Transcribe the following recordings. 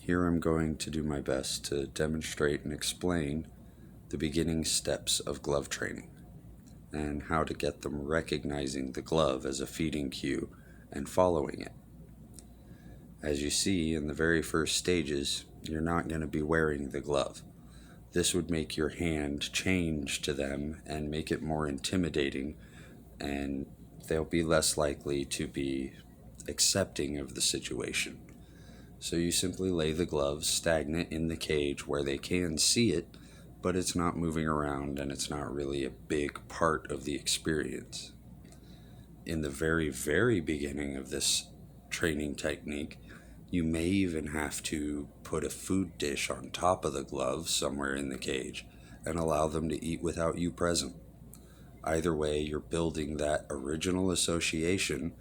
Here I'm going to do my best to demonstrate and explain the beginning steps of glove training and how to get them recognizing the glove as a feeding cue and following it. As you see, in the very first stages, you're not going to be wearing the glove. This would make your hand change to them and make it more intimidating, and they'll be less likely to be accepting of the situation. So you simply lay the gloves stagnant in the cage where they can see it, but it's not moving around and it's not really a big part of the experience. In the very, very beginning of this training technique, you may even have to put a food dish on top of the glove somewhere in the cage and allow them to eat without you present. Either way, you're building that original association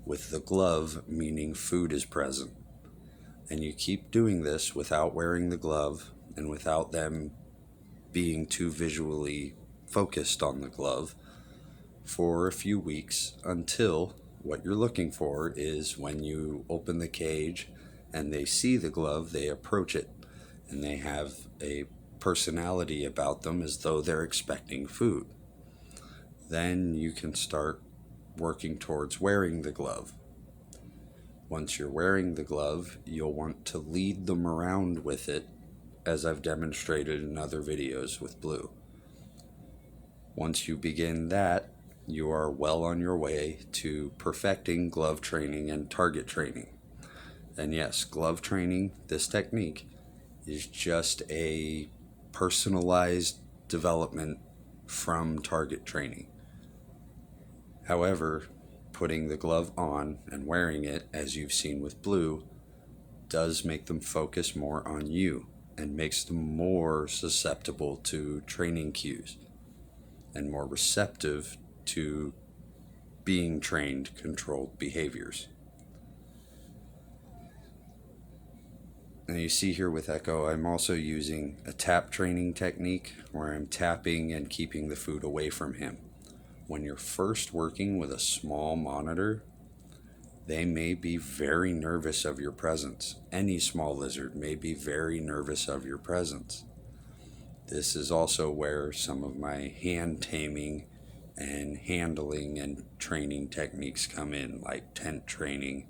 with the glove, meaning food is present. And you keep doing this without wearing the glove and without them being too visually focused on the glove for a few weeks, until what you're looking for is when you open the cage and they see the glove, they approach it and they have a personality about them as though they're expecting food. Then you can start working towards wearing the glove. Once you're wearing the glove, you'll want to lead them around with it, as I've demonstrated in other videos with Blue. Once you begin that, you are well on your way to perfecting glove training and target training. And yes, glove training, this technique, is just a personalized development from target training. However, putting the glove on and wearing it, as you've seen with Blue, does make them focus more on you and makes them more susceptible to training cues and more receptive to being trained controlled behaviors. And you see here with Echo, I'm also using a tap training technique where I'm tapping and keeping the food away from him. When you're first working with a small monitor, they may be very nervous of your presence. Any small lizard may be very nervous of your presence. This is also where some of my hand taming and handling and training techniques come in, like tent training,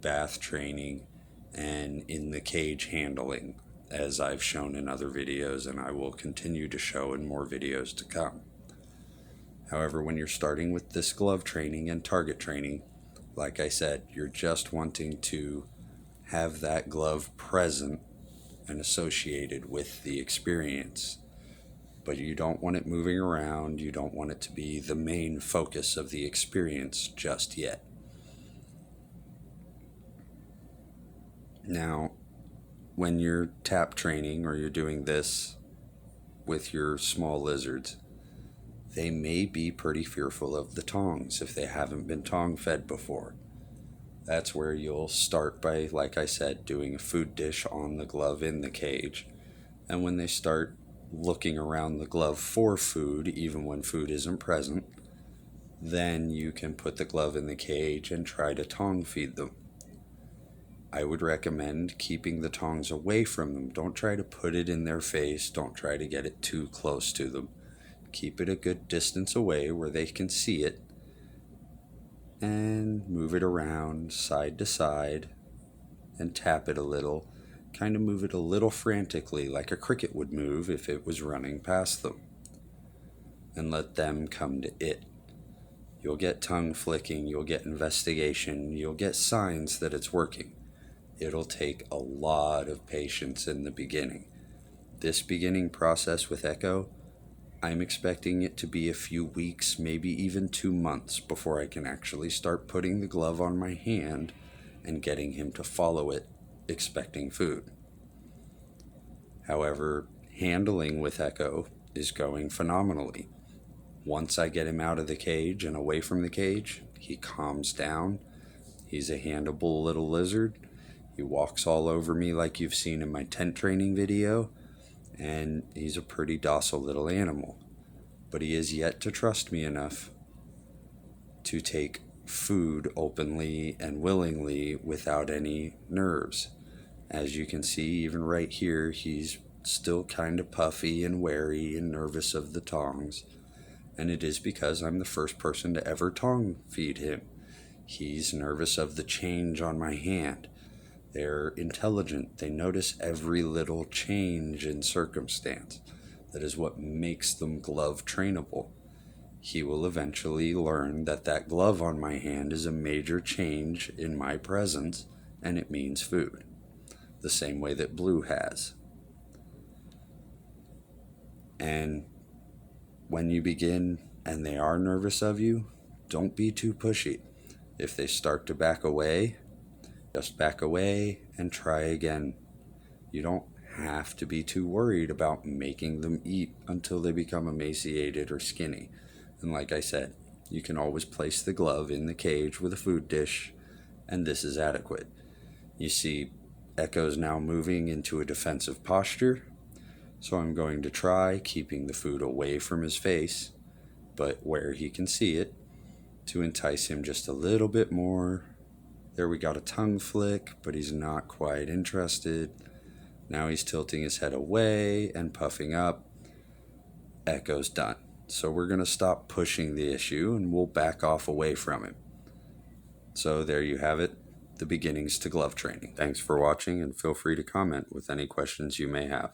bath training, and in the cage handling, as I've shown in other videos and I will continue to show in more videos to come. However, when you're starting with this glove training and target training, like I said, you're just wanting to have that glove present and associated with the experience. But you don't want it moving around, you don't want it to be the main focus of the experience just yet. Now, when you're tap training or you're doing this with your small lizards, they may be pretty fearful of the tongs if they haven't been tong fed before. That's where you'll start by, like I said, doing a food dish on the glove in the cage. And when they start looking around the glove for food, even when food isn't present, then you can put the glove in the cage and try to tong feed them. I would recommend keeping the tongs away from them. Don't try to put it in their face. Don't try to get it too close to them. Keep it a good distance away where they can see it, and move it around side to side and tap it a little. Kind of move it a little frantically, like a cricket would move if it was running past them, and let them come to it. You'll get tongue flicking, you'll get investigation, you'll get signs that it's working. It'll take a lot of patience in the beginning. This beginning process with Echo, I'm expecting it to be a few weeks, maybe even 2 months before I can actually start putting the glove on my hand and getting him to follow it, expecting food. However, handling with Echo is going phenomenally. Once I get him out of the cage and away from the cage, he calms down. He's a handleable little lizard. He walks all over me like you've seen in my tent training video, and he's a pretty docile little animal. But he is yet to trust me enough to take food openly and willingly without any nerves. As you can see, even right here, he's still kind of puffy and wary and nervous of the tongs. And it is because I'm the first person to ever tongue feed him. He's nervous of the change on my hand. They're intelligent. They notice every little change in circumstance. That is what makes them glove trainable. He will eventually learn that that glove on my hand is a major change in my presence, and it means food, the same way that Blue has. And when you begin and they are nervous of you, don't be too pushy. If they start to back away, just back away and try again. You don't have to be too worried about making them eat until they become emaciated or skinny. And like I said, you can always place the glove in the cage with a food dish, and this is adequate. You see, Echo's now moving into a defensive posture, so I'm going to try keeping the food away from his face, but where he can see it, to entice him just a little bit more. There, we got a tongue flick, but he's not quite interested. Now he's tilting his head away and puffing up. Echo's done. So we're going to stop pushing the issue and we'll back off away from him. So there you have it, the beginnings to glove training. Thanks for watching, and feel free to comment with any questions you may have.